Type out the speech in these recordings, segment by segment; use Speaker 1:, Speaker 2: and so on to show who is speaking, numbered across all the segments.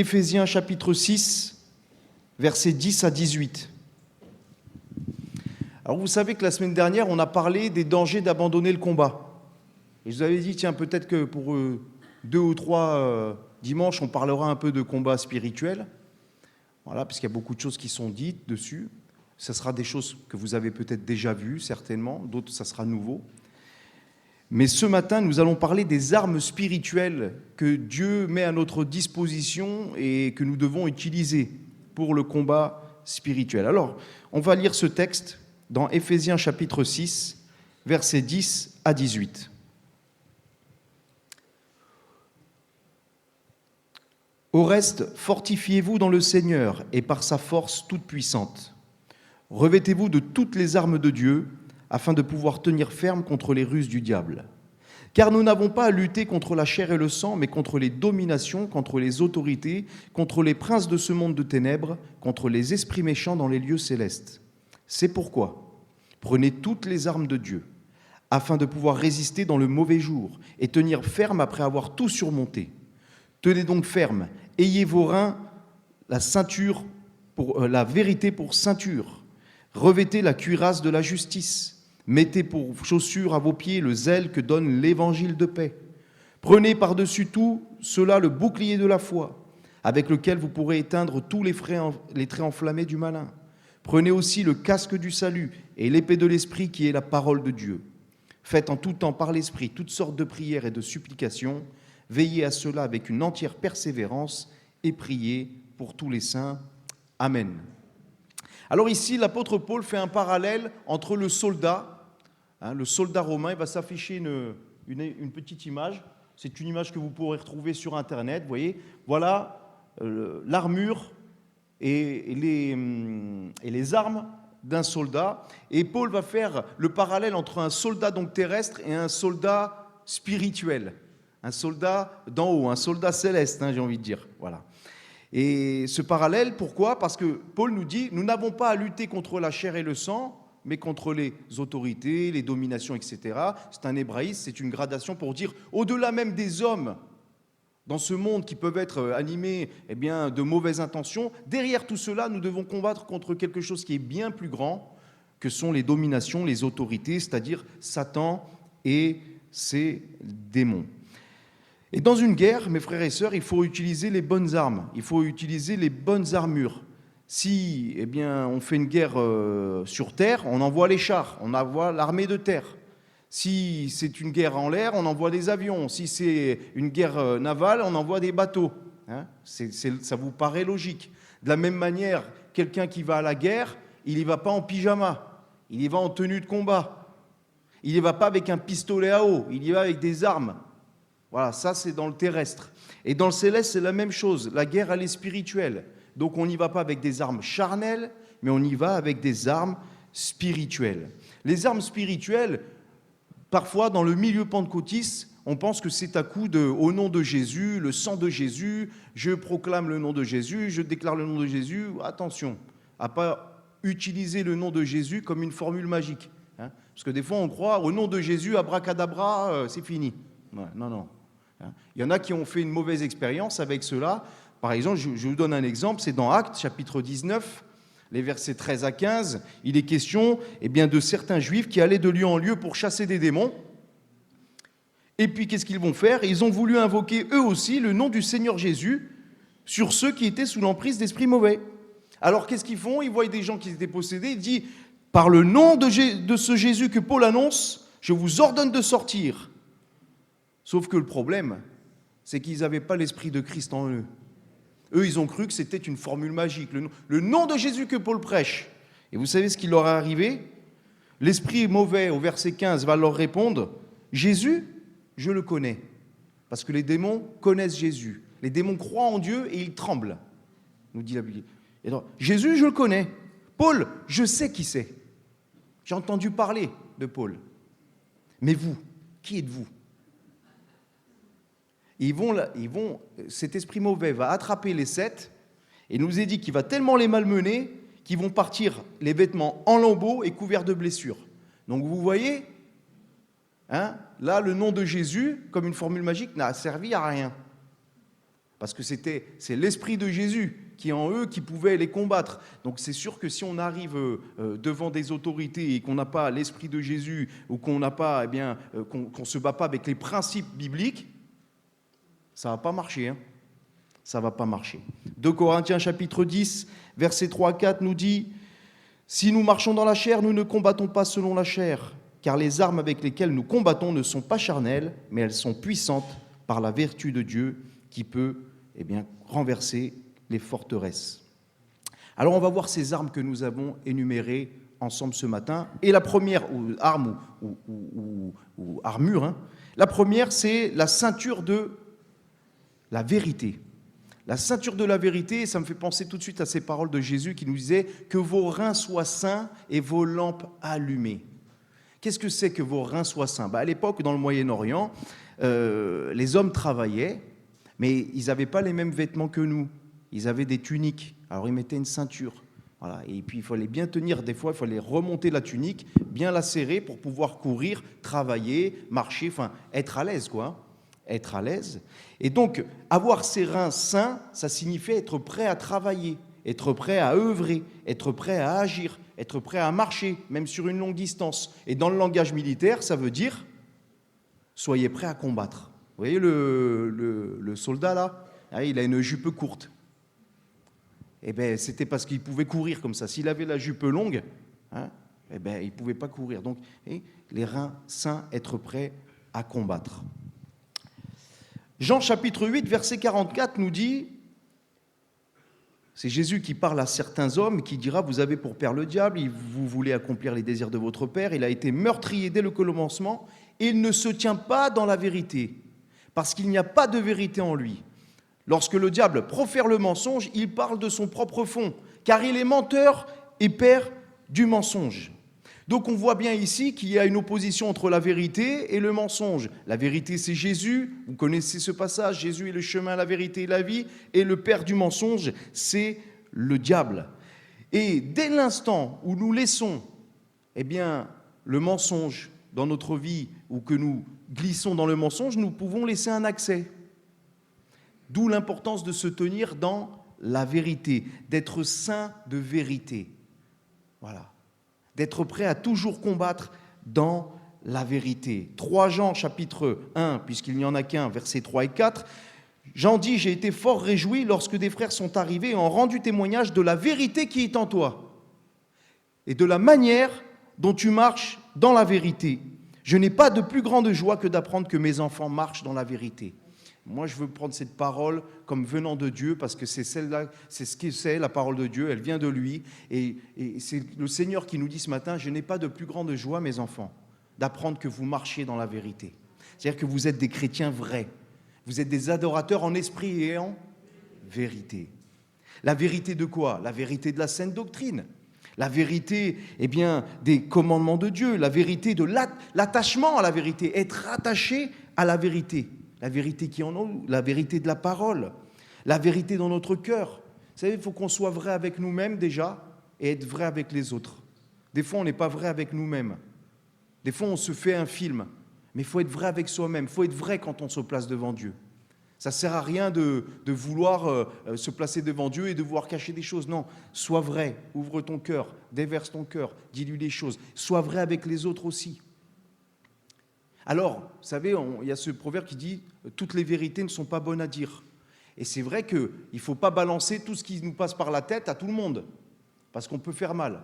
Speaker 1: Éphésiens chapitre 6, versets 10 à 18. Alors vous savez que la semaine dernière, on a parlé des dangers d'abandonner le combat. Et je vous avais dit, tiens, peut-être que pour 2 ou 3 dimanches, on parlera un peu de combat spirituel. Voilà, parce qu'il y a beaucoup de choses qui sont dites dessus. Ce sera des choses que vous avez peut-être déjà vues, certainement. D'autres, ça sera nouveau. Mais ce matin, nous allons parler des armes spirituelles que Dieu met à notre disposition et que nous devons utiliser pour le combat spirituel. Alors, on va lire ce texte dans Éphésiens chapitre 6, versets 10 à 18. Au reste, fortifiez-vous dans le Seigneur et par sa force toute puissante. Revêtez-vous de toutes les armes de Dieu, afin de pouvoir tenir ferme contre les ruses du diable. Car nous n'avons pas à lutter contre la chair et le sang, mais contre les dominations, contre les autorités, contre les princes de ce monde de ténèbres, contre les esprits méchants dans les lieux célestes. C'est pourquoi, prenez toutes les armes de Dieu, afin de pouvoir résister dans le mauvais jour et tenir ferme après avoir tout surmonté. Tenez donc ferme, ayez vos reins, la vérité pour ceinture. Revêtez la cuirasse de la justice. Mettez pour chaussure à vos pieds le zèle que donne l'évangile de paix. Prenez par-dessus tout cela le bouclier de la foi, avec lequel vous pourrez éteindre tous les traits enflammés du malin. Prenez aussi le casque du salut et l'épée de l'esprit qui est la parole de Dieu. Faites en tout temps par l'esprit toutes sortes de prières et de supplications. Veillez à cela avec une entière persévérance et priez pour tous les saints. Amen. Alors ici, l'apôtre Paul fait un parallèle entre le soldat romain. Il va s'afficher une petite image. C'est une image que vous pourrez retrouver sur Internet. Vous voyez, voilà l'armure et les armes d'un soldat. Et Paul va faire le parallèle entre un soldat donc terrestre et un soldat spirituel. Un soldat d'en haut, un soldat céleste, j'ai envie de dire. Voilà. Et ce parallèle, pourquoi ? Parce que Paul nous dit, nous n'avons pas à lutter contre la chair et le sang, mais contre les autorités, les dominations, etc. C'est un hébraïsme, c'est une gradation pour dire, au-delà même des hommes, dans ce monde qui peuvent être animés de mauvaises intentions, derrière tout cela, nous devons combattre contre quelque chose qui est bien plus grand, que sont les dominations, les autorités, c'est-à-dire Satan et ses démons. Et dans une guerre, mes frères et sœurs, il faut utiliser les bonnes armes, il faut utiliser les bonnes armures. Si on fait une guerre sur terre, on envoie les chars, on envoie l'armée de terre. Si c'est une guerre en l'air, on envoie des avions. Si c'est une guerre navale, on envoie des bateaux. Ça vous paraît logique. De la même manière, quelqu'un qui va à la guerre, il n'y va pas en pyjama, il y va en tenue de combat. Il n'y va pas avec un pistolet à eau, il y va avec des armes. Voilà, ça c'est dans le terrestre. Et dans le céleste, c'est la même chose. La guerre, elle est spirituelle. Donc on n'y va pas avec des armes charnelles, mais on y va avec des armes spirituelles. Les armes spirituelles, parfois dans le milieu pentecôtiste, on pense que c'est à coup de « au nom de Jésus », le sang de Jésus, je proclame le nom de Jésus, je déclare le nom de Jésus. Attention à ne pas utiliser le nom de Jésus comme une formule magique. Parce que des fois on croit « au nom de Jésus, abracadabra, c'est fini ». Non. Il y en a qui ont fait une mauvaise expérience avec cela. Par exemple, je vous donne un exemple, c'est dans Actes, chapitre 19, les versets 13 à 15. Il est question de certains juifs qui allaient de lieu en lieu pour chasser des démons. Et puis, qu'est-ce qu'ils vont faire ? Ils ont voulu invoquer eux aussi le nom du Seigneur Jésus sur ceux qui étaient sous l'emprise d'esprits mauvais. Alors, qu'est-ce qu'ils font ? Ils voient des gens qui étaient possédés. Ils disent, par le nom de ce Jésus que Paul annonce, je vous ordonne de sortir. Sauf que le problème, c'est qu'ils n'avaient pas l'esprit de Christ en eux. Eux, ils ont cru que c'était une formule magique, le nom de Jésus que Paul prêche. Et vous savez ce qui leur est arrivé ? L'esprit mauvais, au verset 15, va leur répondre, « Jésus, je le connais. » Parce que les démons connaissent Jésus. Les démons croient en Dieu et ils tremblent, nous dit la Bible. Et donc, Jésus, je le connais. Paul, je sais qui c'est. J'ai entendu parler de Paul. Mais vous, qui êtes-vous ? Cet esprit mauvais va attraper les 7 et nous est dit qu'il va tellement les malmener qu'ils vont partir les vêtements en lambeaux et couverts de blessures. Donc vous voyez, là le nom de Jésus, comme une formule magique, n'a servi à rien. parce que c'est l'Esprit de Jésus qui est en eux qui pouvait les combattre. Donc c'est sûr que si on arrive devant des autorités et qu'on n'a pas l'Esprit de Jésus ou qu'on n'a pas, qu'on se bat pas avec les principes bibliques, ça va pas marcher. Hein. Ça va pas marcher. 2 Corinthiens chapitre 10, versets 3 à 4 nous dit « Si nous marchons dans la chair, nous ne combattons pas selon la chair, car les armes avec lesquelles nous combattons ne sont pas charnelles, mais elles sont puissantes par la vertu de Dieu qui peut renverser les forteresses. » Alors on va voir ces armes que nous avons énumérées ensemble ce matin. Et la première, ou arme ou armure, hein, la première c'est la ceinture de la vérité. La ceinture de la vérité, ça me fait penser tout de suite à ces paroles de Jésus qui nous disait « Que vos reins soient saints et vos lampes allumées ». Qu'est-ce que c'est que vos reins soient saints ? À l'époque, dans le Moyen-Orient, les hommes travaillaient, mais ils n'avaient pas les mêmes vêtements que nous. Ils avaient des tuniques, alors ils mettaient une ceinture. Voilà. Et puis il fallait bien tenir, des fois il fallait remonter la tunique, bien la serrer pour pouvoir courir, travailler, marcher, enfin être à l'aise quoi. Être à l'aise. Et donc, avoir ses reins sains, ça signifiait être prêt à travailler, être prêt à œuvrer, être prêt à agir, être prêt à marcher, même sur une longue distance. Et dans le langage militaire, ça veut dire soyez prêt à combattre. Vous voyez le soldat là, il a une jupe courte. Eh bien, c'était parce qu'il pouvait courir comme ça. S'il avait la jupe longue, il ne pouvait pas courir. Donc, les reins sains, être prêt à combattre. Jean chapitre 8, verset 44 nous dit, c'est Jésus qui parle à certains hommes, qui dira, vous avez pour père le diable, vous voulez accomplir les désirs de votre père, il a été meurtrier dès le commencement, et il ne se tient pas dans la vérité, parce qu'il n'y a pas de vérité en lui. Lorsque le diable profère le mensonge, il parle de son propre fond, car il est menteur et père du mensonge. Donc on voit bien ici qu'il y a une opposition entre la vérité et le mensonge. La vérité, c'est Jésus. Vous connaissez ce passage. Jésus est le chemin, la vérité et la vie. Et le père du mensonge, c'est le diable. Et dès l'instant où nous laissons le mensonge dans notre vie ou que nous glissons dans le mensonge, nous pouvons laisser un accès. D'où l'importance de se tenir dans la vérité, d'être saint de vérité. Voilà. D'être prêt à toujours combattre dans la vérité. 3 Jean, chapitre 1, puisqu'il n'y en a qu'un, versets 3 et 4, Jean dit « J'ai été fort réjoui lorsque des frères sont arrivés et ont rendu témoignage de la vérité qui est en toi et de la manière dont tu marches dans la vérité. Je n'ai pas de plus grande joie que d'apprendre que mes enfants marchent dans la vérité. » Moi, je veux prendre cette parole comme venant de Dieu parce que c'est celle-là, c'est ce que c'est la parole de Dieu, elle vient de lui. Et c'est le Seigneur qui nous dit ce matin, je n'ai pas de plus grande joie, mes enfants, d'apprendre que vous marchez dans la vérité. C'est-à-dire que vous êtes des chrétiens vrais. Vous êtes des adorateurs en esprit et en vérité. La vérité de quoi ? La vérité de la sainte doctrine. La vérité, des commandements de Dieu. La vérité de l'attachement à la vérité. Être attaché à la vérité. La vérité qui est en nous, la vérité de la parole, la vérité dans notre cœur. Vous savez, il faut qu'on soit vrai avec nous-mêmes déjà et être vrai avec les autres. Des fois, on n'est pas vrai avec nous-mêmes. Des fois, on se fait un film. Mais il faut être vrai avec soi-même. Il faut être vrai quand on se place devant Dieu. Ça ne sert à rien de vouloir se placer devant Dieu et de vouloir cacher des choses. Non, sois vrai, ouvre ton cœur, déverse ton cœur, dis-lui les choses. Sois vrai avec les autres aussi. Alors, vous savez, il y a ce proverbe qui dit « Toutes les vérités ne sont pas bonnes à dire ». Et c'est vrai qu'il ne faut pas balancer tout ce qui nous passe par la tête à tout le monde, parce qu'on peut faire mal.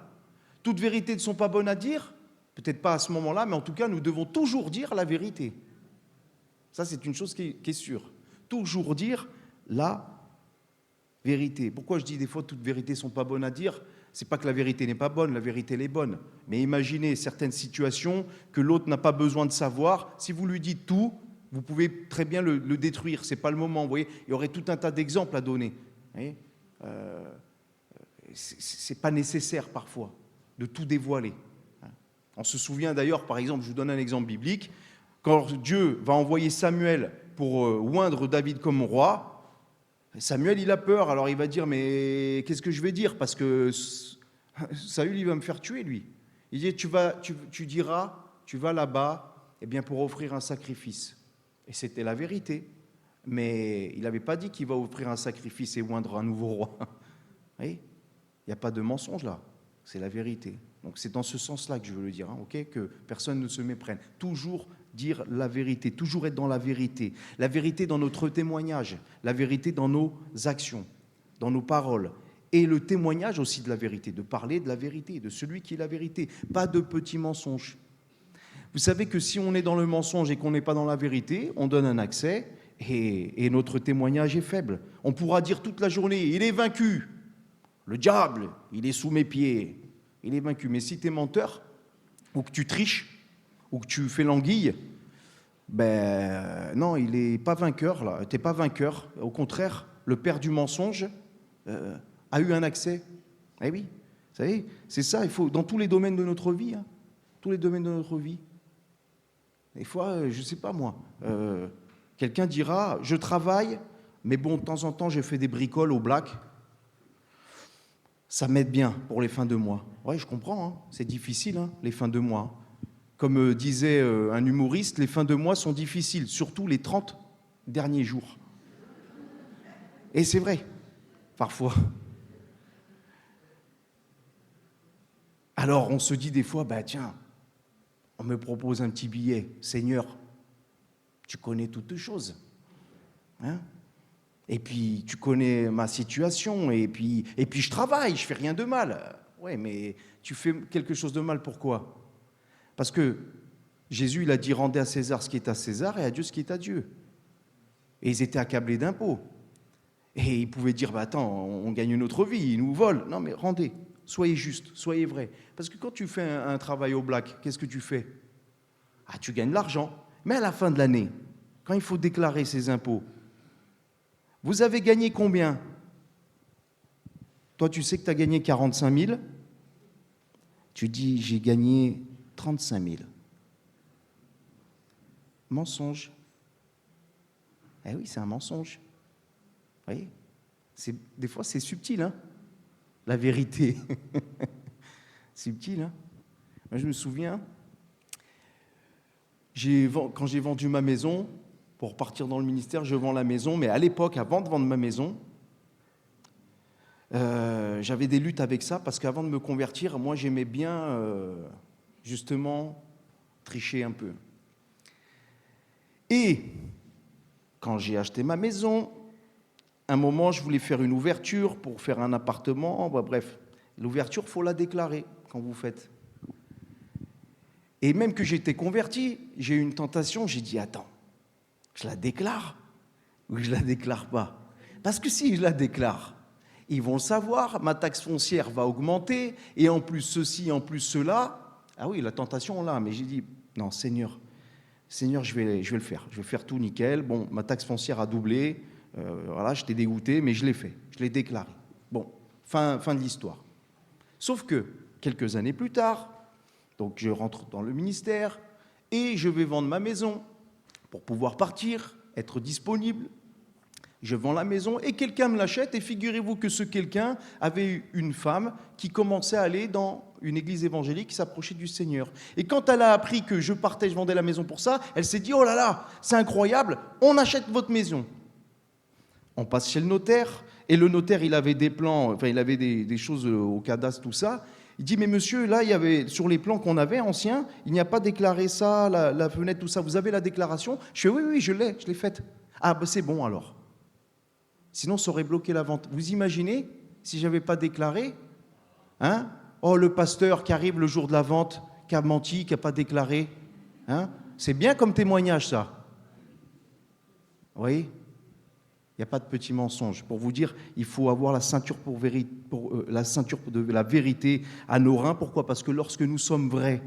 Speaker 1: Toutes vérités ne sont pas bonnes à dire, peut-être pas à ce moment-là, mais en tout cas, nous devons toujours dire la vérité. Ça, c'est une chose qui est sûre. Toujours dire la vérité. Pourquoi je dis des fois toutes vérités ne sont pas bonnes à dire ? C'est pas que la vérité n'est pas bonne, la vérité elle est bonne. Mais imaginez certaines situations que l'autre n'a pas besoin de savoir. Si vous lui dites tout, vous pouvez très bien le détruire. C'est pas le moment. Vous voyez, il y aurait tout un tas d'exemples à donner. C'est pas nécessaire parfois de tout dévoiler. On se souvient d'ailleurs, par exemple, je vous donne un exemple biblique, quand Dieu va envoyer Samuel pour oindre David comme roi. Samuel, il a peur, alors il va dire, mais qu'est-ce que je vais dire ? Parce que Saül, il va me faire tuer, lui. Il dit, tu diras, tu vas là-bas, pour offrir un sacrifice. Et c'était la vérité. mais il n'avait pas dit qu'il va offrir un sacrifice et oindre un nouveau roi. Oui, il n'y a pas de mensonge là, c'est la vérité. Donc c'est dans ce sens-là que je veux le dire, ok, que personne ne se méprenne. Toujours dire la vérité, toujours être dans la vérité dans notre témoignage, la vérité dans nos actions, dans nos paroles, et le témoignage aussi de la vérité, de parler de la vérité, de celui qui est la vérité, pas de petits mensonges. Vous savez que si on est dans le mensonge et qu'on n'est pas dans la vérité, on donne un accès et notre témoignage est faible. On pourra dire toute la journée, il est vaincu, le diable, il est sous mes pieds, il est vaincu. Mais si tu es menteur, ou que tu triches, ou que tu fais l'anguille, ben non, il n'est pas vainqueur là. Tu n'es pas vainqueur. Au contraire, le père du mensonge a eu un accès. Eh oui, vous savez, c'est ça, il faut, dans tous les domaines de notre vie, tous les domaines de notre vie. Des fois, je ne sais pas moi, quelqu'un dira, je travaille, mais bon, de temps en temps, je fais des bricoles au black. Ça m'aide bien pour les fins de mois. Oui, je comprends, c'est difficile, les fins de mois. Comme disait un humoriste, les fins de mois sont difficiles, surtout les 30 derniers jours. Et c'est vrai, parfois. Alors on se dit des fois, tiens, on me propose un petit billet, Seigneur, tu connais toutes choses. Et puis tu connais ma situation, et puis je travaille, je fais rien de mal. Ouais, mais tu fais quelque chose de mal, pourquoi ? Parce que Jésus, il a dit, rendez à César ce qui est à César et à Dieu ce qui est à Dieu. Et ils étaient accablés d'impôts. Et ils pouvaient dire, attends, on gagne notre vie, ils nous volent. Non, mais rendez, soyez juste, soyez vrai. Parce que quand tu fais un travail au black, qu'est-ce que tu fais ? Tu gagnes de l'argent. Mais à la fin de l'année, quand il faut déclarer ses impôts, vous avez gagné combien ? Toi, tu sais que tu as gagné 45 000. Tu dis, j'ai gagné 35 000. Mensonge. Eh oui, c'est un mensonge. Vous voyez ? Des fois, c'est subtil, la vérité. Subtil, Moi, je me souviens, quand j'ai vendu ma maison, pour partir dans le ministère, je vends la maison, mais à l'époque, avant de vendre ma maison, j'avais des luttes avec ça, parce qu'avant de me convertir, moi, j'aimais bien, justement, tricher un peu. Et quand j'ai acheté ma maison, un moment, je voulais faire une ouverture pour faire un appartement. Bref, l'ouverture, il faut la déclarer quand vous faites. Et même que j'étais converti, j'ai eu une tentation, j'ai dit, attends, je la déclare ou je la déclare pas ? Parce que si je la déclare, ils vont le savoir, ma taxe foncière va augmenter, et en plus ceci, en plus cela. Ah oui, la tentation là, mais j'ai dit, non, Seigneur, je vais le faire. Je vais faire tout nickel. Bon, ma taxe foncière a doublé. Voilà, je t'ai dégoûté, mais je l'ai fait. Je l'ai déclaré. Bon, fin de l'histoire. Sauf que, quelques années plus tard, donc je rentre dans le ministère et je vais vendre ma maison pour pouvoir partir, être disponible. Je vends la maison et quelqu'un me l'achète, et figurez-vous que ce quelqu'un avait eu une femme qui commençait à aller dans une église évangélique qui s'approchait du Seigneur. Et quand elle a appris que je partais, je vendais la maison pour ça, elle s'est dit, oh là là, c'est incroyable, on achète votre maison. On passe chez le notaire, et le notaire, il avait des plans, enfin il avait des choses au cadastre, tout ça. Il dit, mais monsieur, là, il y avait, sur les plans qu'on avait anciens, il n'y a pas déclaré ça, la fenêtre, tout ça. Vous avez la déclaration ? Je fais, oui, je l'ai faite. Ah, c'est bon alors. Sinon, ça aurait bloqué la vente. Vous imaginez si je n'avais pas déclaré ? Oh, le pasteur qui arrive le jour de la vente, qui a menti, qui n'a pas déclaré. C'est bien comme témoignage, ça. Vous voyez ? Il n'y a pas de petits mensonges. Pour vous dire, il faut avoir la ceinture, la ceinture de la vérité à nos reins. Pourquoi ? Parce que lorsque nous sommes vrais,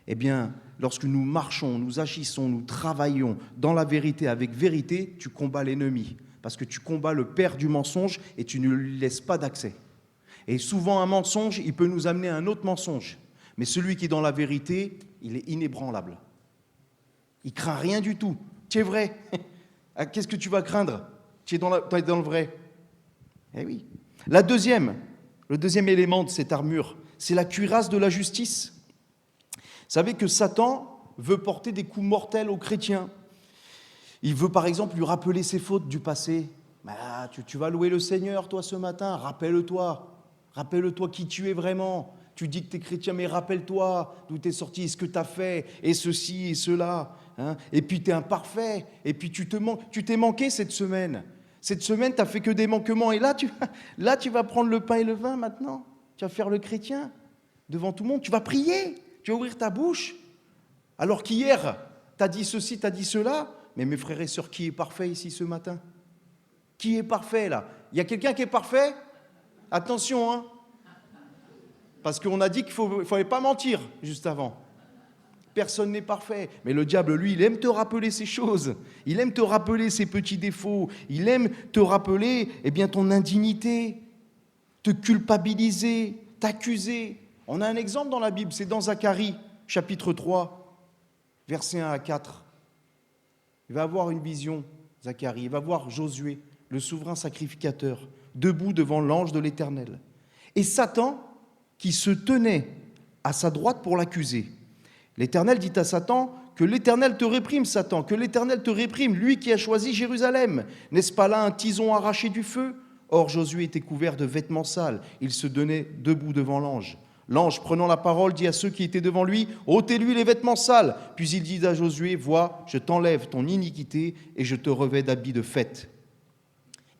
Speaker 1: eh bien, lorsque nous marchons, nous agissons, nous travaillons dans la vérité, avec vérité, tu combats l'ennemi. Parce que tu combats le père du mensonge et tu ne lui laisses pas d'accès. Et souvent, un mensonge, il peut nous amener à un autre mensonge. Mais celui qui est dans la vérité, il est inébranlable. Il craint rien du tout. Tu es vrai. Qu'est-ce que tu vas craindre ? Tu es dans le vrai. Eh oui. Le deuxième élément de cette armure, c'est la cuirasse de la justice. Vous savez que Satan veut porter des coups mortels aux chrétiens. Il veut par exemple lui rappeler ses fautes du passé. Tu vas louer le Seigneur, toi, ce matin. Rappelle-toi qui tu es vraiment. Tu dis que tu es chrétien, mais rappelle-toi d'où tu es sorti, ce que tu as fait, et ceci et cela. Hein. Et puis tu es imparfait, et puis tu t'es manqué cette semaine. Cette semaine, tu n'as fait que des manquements. Et là, tu vas prendre le pain et le vin maintenant. Tu vas faire le chrétien devant tout le monde. Tu vas prier, tu vas ouvrir ta bouche. Alors qu'hier, tu as dit ceci, tu as dit cela. Mais mes frères et sœurs, qui est parfait ici ce matin? Qui est parfait là? Il y a quelqu'un qui est parfait? Attention, hein? Parce qu'on a dit qu'il ne fallait pas mentir juste avant. Personne n'est parfait. Mais le diable, lui, il aime te rappeler ces choses. Il aime te rappeler ses petits défauts. Il aime te rappeler ton indignité, te culpabiliser, t'accuser. On a un exemple dans la Bible, c'est dans Zacharie, chapitre 3, versets 1 à 4. Il va avoir une vision, Zacharie. Il va voir Josué, le souverain sacrificateur, debout devant l'ange de l'Éternel. Et Satan, qui se tenait à sa droite pour l'accuser. L'Éternel dit à Satan que l'Éternel te réprime, Satan, que l'Éternel te réprime, lui qui a choisi Jérusalem. N'est-ce pas là un tison arraché du feu? Or Josué était couvert de vêtements sales. Il se tenait debout devant l'ange. L'ange, prenant la parole, dit à ceux qui étaient devant lui, « ôtez-lui les vêtements sales !» Puis il dit à Josué, « Vois, je t'enlève ton iniquité et je te revêt d'habits de fête. »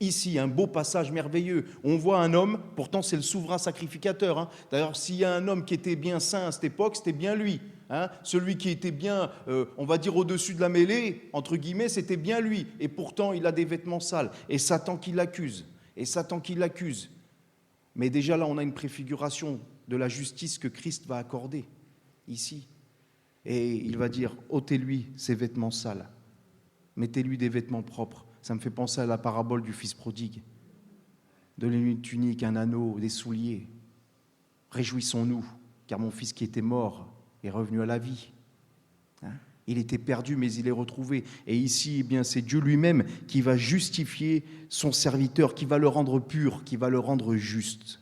Speaker 1: Ici, un beau passage merveilleux. On voit un homme, pourtant c'est le souverain sacrificateur. Hein. D'ailleurs, s'il y a un homme qui était bien saint à cette époque, c'était bien lui. Hein. Celui qui était bien, on va dire, au-dessus de la mêlée, entre guillemets, c'était bien lui. Et pourtant, il a des vêtements sales. Et Satan qui l'accuse. Mais déjà là, on a une préfiguration de la justice que Christ va accorder ici. Et il va dire, ôtez-lui ses vêtements sales. Mettez-lui des vêtements propres. Ça me fait penser à la parabole du fils prodigue. Donnez-lui une tunique, un anneau, des souliers. Réjouissons-nous, car mon fils qui était mort est revenu à la vie. Hein? Il était perdu, mais il est retrouvé. Et ici, c'est Dieu lui-même qui va justifier son serviteur, qui va le rendre pur, qui va le rendre juste.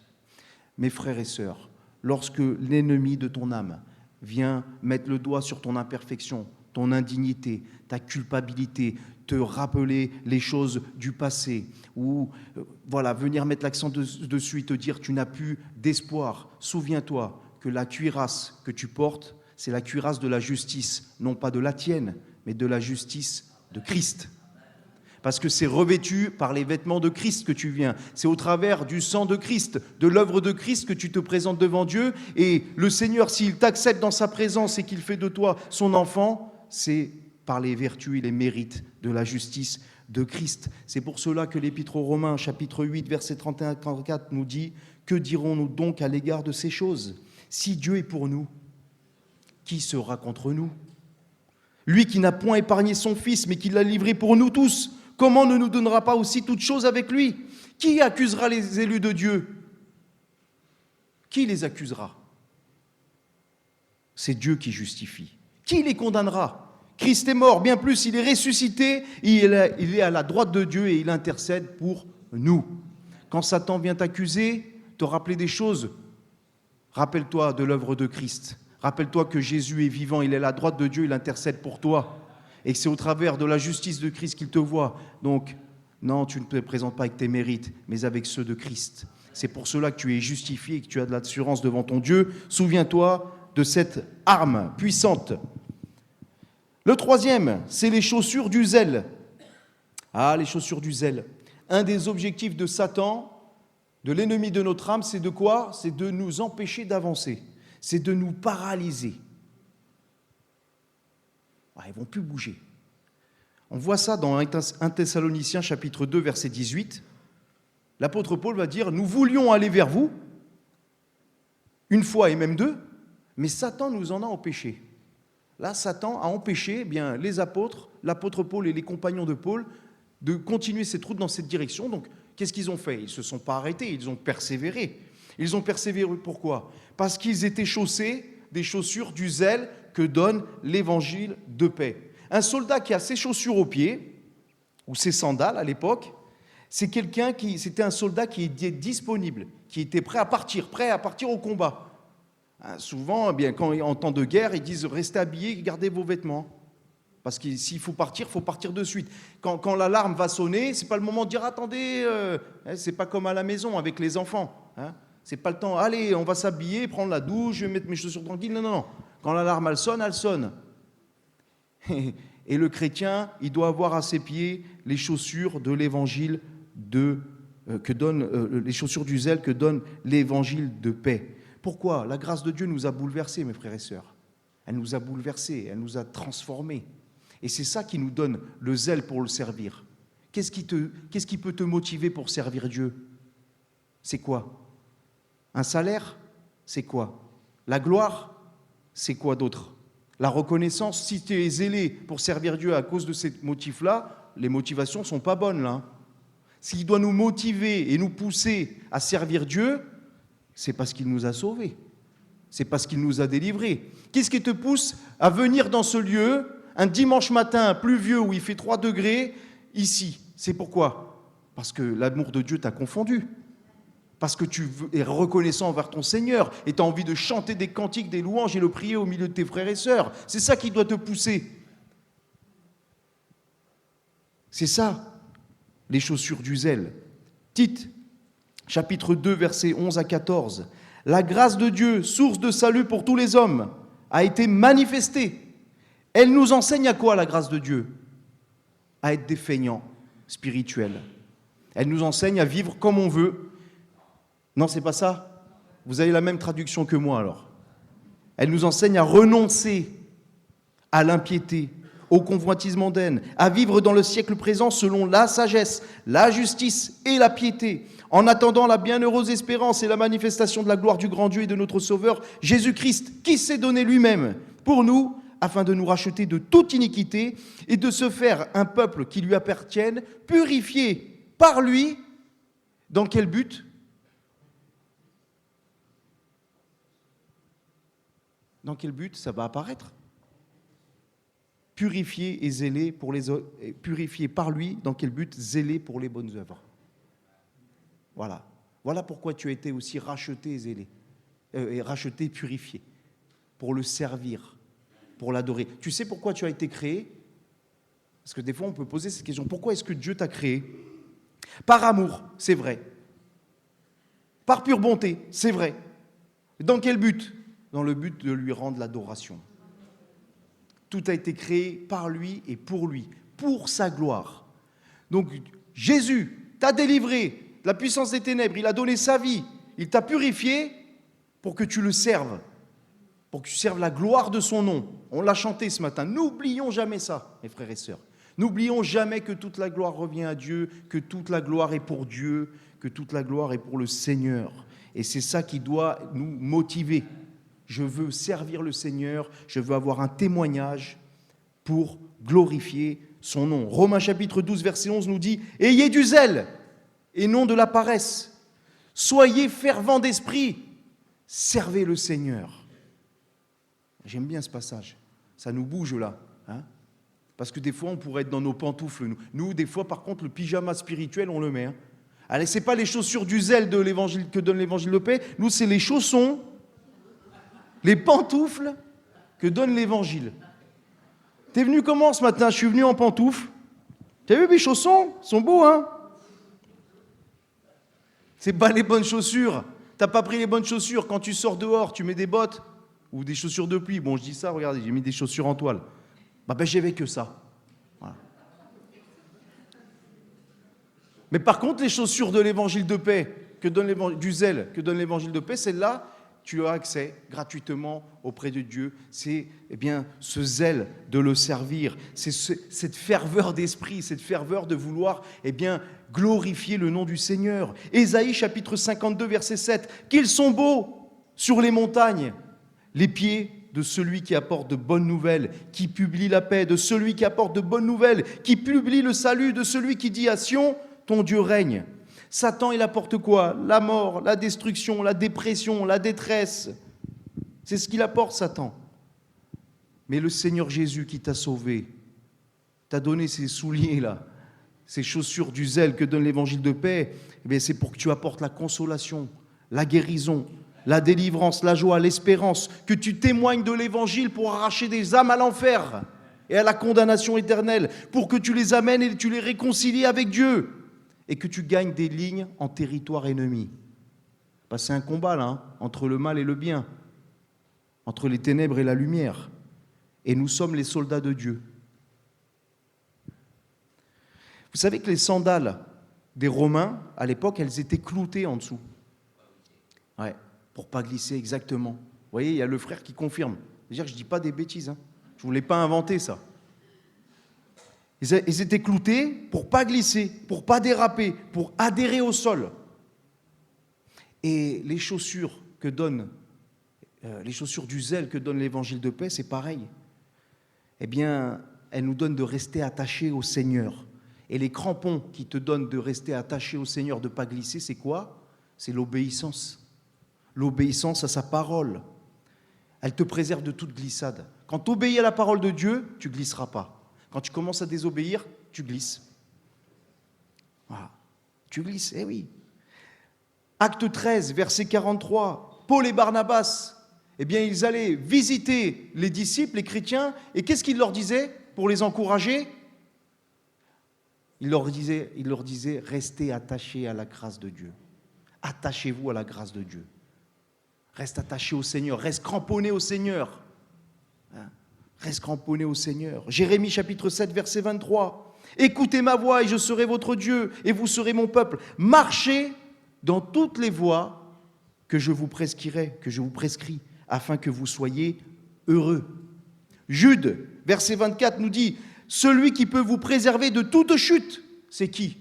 Speaker 1: Mes frères et sœurs, lorsque l'ennemi de ton âme vient mettre le doigt sur ton imperfection, ton indignité, ta culpabilité, te rappeler les choses du passé, ou venir mettre l'accent dessus et te dire tu n'as plus d'espoir. Souviens-toi que la cuirasse que tu portes, c'est la cuirasse de la justice, non pas de la tienne, mais de la justice de Christ. Parce que c'est revêtu par les vêtements de Christ que tu viens. C'est au travers du sang de Christ, de l'œuvre de Christ que tu te présentes devant Dieu. Et le Seigneur, s'il t'accepte dans sa présence et qu'il fait de toi son enfant, c'est par les vertus et les mérites de la justice de Christ. C'est pour cela que l'Épître aux Romains, chapitre 8, versets 31 à 34, nous dit « Que dirons-nous donc à l'égard de ces choses? Si Dieu est pour nous, qui sera contre nous? Lui qui n'a point épargné son Fils, mais qui l'a livré pour nous tous, comment ne nous donnera pas aussi toutes choses avec lui? Qui accusera les élus de Dieu? Qui les accusera? C'est Dieu qui justifie. Qui les condamnera? Christ est mort, bien plus, il est ressuscité, il est à la droite de Dieu et il intercède pour nous. Quand Satan vient t'accuser, te rappeler des choses, rappelle-toi de l'œuvre de Christ. Rappelle-toi que Jésus est vivant, il est à la droite de Dieu, il intercède pour toi. Et que c'est au travers de la justice de Christ qu'il te voit. Donc, non, tu ne te présentes pas avec tes mérites, mais avec ceux de Christ. C'est pour cela que tu es justifié et que tu as de l'assurance devant ton Dieu. Souviens-toi de cette arme puissante. Le troisième, c'est les chaussures du zèle. Ah, les chaussures du zèle. Un des objectifs de Satan, de l'ennemi de notre âme, c'est de quoi? C'est de nous empêcher d'avancer. C'est de nous paralyser. Ils ne vont plus bouger. On voit ça dans 1 Thessaloniciens chapitre 2, verset 18. L'apôtre Paul va dire « Nous voulions aller vers vous, une fois et même deux, mais Satan nous en a empêchés. » Là, Satan a empêché les apôtres, l'apôtre Paul et les compagnons de Paul, de continuer cette route dans cette direction. Donc, qu'est-ce qu'ils ont fait? Ils ne se sont pas arrêtés, ils ont persévéré. Ils ont persévéré pourquoi? Parce qu'ils étaient chaussés des chaussures du zèle que donne l'évangile de paix. Un soldat qui a ses chaussures aux pieds, ou ses sandales à l'époque, c'était un soldat qui était disponible, qui était prêt à partir au combat. Souvent, quand en temps de guerre, ils disent « Restez habillés, gardez vos vêtements ». Parce que s'il faut partir de suite. Quand l'alarme va sonner, ce n'est pas le moment de dire attendez, c'est pas comme à la maison avec les enfants. Hein. C'est pas le temps, allez, on va s'habiller, prendre la douche, je vais mettre mes chaussures tranquilles. Non, non, non. Quand l'alarme elle sonne, elle sonne. Et le chrétien, il doit avoir à ses pieds les chaussures de l'évangile les chaussures du zèle que donne l'évangile de paix. Pourquoi ? La grâce de Dieu nous a bouleversés, mes frères et sœurs. Elle nous a bouleversés, elle nous a transformés. Et c'est ça qui nous donne le zèle pour le servir. Qu'est-ce qui peut te motiver pour servir Dieu ? C'est quoi ? Un salaire ? C'est quoi ? La gloire ? C'est quoi d'autre ? La reconnaissance ? Si tu es zélé pour servir Dieu à cause de ces motifs-là, les motivations ne sont pas bonnes là. Ce qui doit nous motiver et nous pousser à servir Dieu, c'est parce qu'il nous a sauvés. C'est parce qu'il nous a délivrés. Qu'est-ce qui te pousse à venir dans ce lieu, un dimanche matin pluvieux où il fait 3 degrés, ici ? C'est pourquoi ? Parce que l'amour de Dieu t'a confondu. Parce que tu es reconnaissant envers ton Seigneur et tu as envie de chanter des cantiques, des louanges et le prier au milieu de tes frères et sœurs. C'est ça qui doit te pousser. C'est ça, les chaussures du zèle. Tite, chapitre 2, versets 11 à 14. La grâce de Dieu, source de salut pour tous les hommes, a été manifestée. Elle nous enseigne à quoi, la grâce de Dieu ? À être des feignants spirituels. Elle nous enseigne à vivre comme on veut. Non, c'est pas ça. Vous avez la même traduction que moi alors. Elle nous enseigne à renoncer à l'impiété, au convoitise mondaine, à vivre dans le siècle présent selon la sagesse, la justice et la piété, en attendant la bienheureuse espérance et la manifestation de la gloire du grand Dieu et de notre Sauveur, Jésus-Christ, qui s'est donné lui-même pour nous, afin de nous racheter de toute iniquité et de se faire un peuple qui lui appartienne, purifié par lui. Dans quel but ? Dans quel but ça va apparaître ? Purifié et zélé pour purifié par lui, dans quel but ? Zélé pour les bonnes œuvres. Voilà. Voilà pourquoi tu as été aussi racheté et zélé. Racheté, purifié. Pour le servir, pour l'adorer. Tu sais pourquoi tu as été créé ? Parce que des fois, on peut poser cette question. Pourquoi est-ce que Dieu t'a créé ? Par amour, c'est vrai. Par pure bonté, c'est vrai. Dans quel but ? Dans le but de lui rendre l'adoration. Tout a été créé par lui, pour sa gloire. Donc Jésus t'a délivré de la puissance des ténèbres, il a donné sa vie, il t'a purifié pour que tu le serves, pour que tu serves la gloire de son nom. On l'a chanté ce matin, n'oublions jamais ça, mes frères et sœurs. N'oublions jamais que toute la gloire revient à Dieu, que toute la gloire est pour Dieu, que toute la gloire est pour le Seigneur. Et c'est ça qui doit nous motiver. Je veux servir le Seigneur, je veux avoir un témoignage pour glorifier son nom. Romains chapitre 12, verset 11 nous dit « Ayez du zèle et non de la paresse. Soyez fervents d'esprit, servez le Seigneur. » J'aime bien ce passage, ça nous bouge là. Hein, parce que des fois, on pourrait être dans nos pantoufles. Nous, des fois, par contre, le pyjama spirituel, on le met. Hein. Allez, ce n'est pas les chaussures du zèle de l'évangile que donne l'évangile de paix. Nous, c'est les chaussons, les pantoufles que donne l'évangile. T'es venu comment ce matin ? Je suis venu en pantoufles. T'as vu mes chaussons ? Ils sont beaux, hein ? C'est pas les bonnes chaussures. T'as pas pris les bonnes chaussures. Quand tu sors dehors, tu mets des bottes ou des chaussures de pluie. Bon, je dis ça, regardez, j'ai mis des chaussures en toile. Ben j'avais que ça. Voilà. Mais par contre, les chaussures de l'évangile de paix, du zèle que donne l'évangile de paix, celles-là, tu as accès gratuitement auprès de Dieu. C'est ce zèle de le servir, c'est cette ferveur d'esprit, cette ferveur de vouloir glorifier le nom du Seigneur. Ésaïe chapitre 52, verset 7. Qu'ils sont beaux sur les montagnes, les pieds de celui qui apporte de bonnes nouvelles, qui publie la paix, de celui qui apporte de bonnes nouvelles, qui publie le salut, de celui qui dit à Sion, ton Dieu règne. Satan, il apporte quoi ? La mort, la destruction, la dépression, la détresse. C'est ce qu'il apporte, Satan. Mais le Seigneur Jésus qui t'a sauvé, t'a donné ces souliers-là, ces chaussures du zèle que donne l'évangile de paix, c'est pour que tu apportes la consolation, la guérison, la délivrance, la joie, l'espérance, que tu témoignes de l'évangile pour arracher des âmes à l'enfer. et à la condamnation éternelle, pour que tu les amènes et tu les réconcilies avec Dieu, et que tu gagnes des lignes en territoire ennemi. C'est un combat là, hein, entre le mal et le bien, entre les ténèbres et la lumière. Et nous sommes les soldats de Dieu. Vous savez que les sandales des Romains, à l'époque, elles étaient cloutées en dessous. Ouais, pour ne pas glisser exactement. Vous voyez, il y a le frère qui confirme. C'est-à-dire que je ne dis pas des bêtises. Hein. Je ne voulais pas inventer ça. Ils étaient cloutés pour ne pas glisser, pour ne pas déraper, pour adhérer au sol. Et les chaussures du zèle que donne l'évangile de paix, c'est pareil. Eh bien, elles nous donnent de rester attachés au Seigneur. Et les crampons qui te donnent de rester attaché au Seigneur, de ne pas glisser, c'est quoi? C'est l'obéissance. L'obéissance à sa parole. Elle te préserve de toute glissade. Quand tu obéis à la parole de Dieu, tu ne glisseras pas. Quand tu commences à désobéir, tu glisses. Voilà. Tu glisses, eh oui. Acte 13, verset 43. Paul et Barnabas, eh bien, ils allaient visiter les disciples, les chrétiens, et qu'est-ce qu'ils leur disaient pour les encourager? Il leur disait, restez attachés à la grâce de Dieu. Attachez-vous à la grâce de Dieu. Reste attaché au Seigneur, reste cramponné au Seigneur. Reste cramponné au Seigneur. Jérémie chapitre 7, verset 23. Écoutez ma voix et je serai votre Dieu et vous serez mon peuple. Marchez dans toutes les voies que je vous prescris, afin que vous soyez heureux. Jude, verset 24, nous dit, celui qui peut vous préserver de toute chute, c'est qui?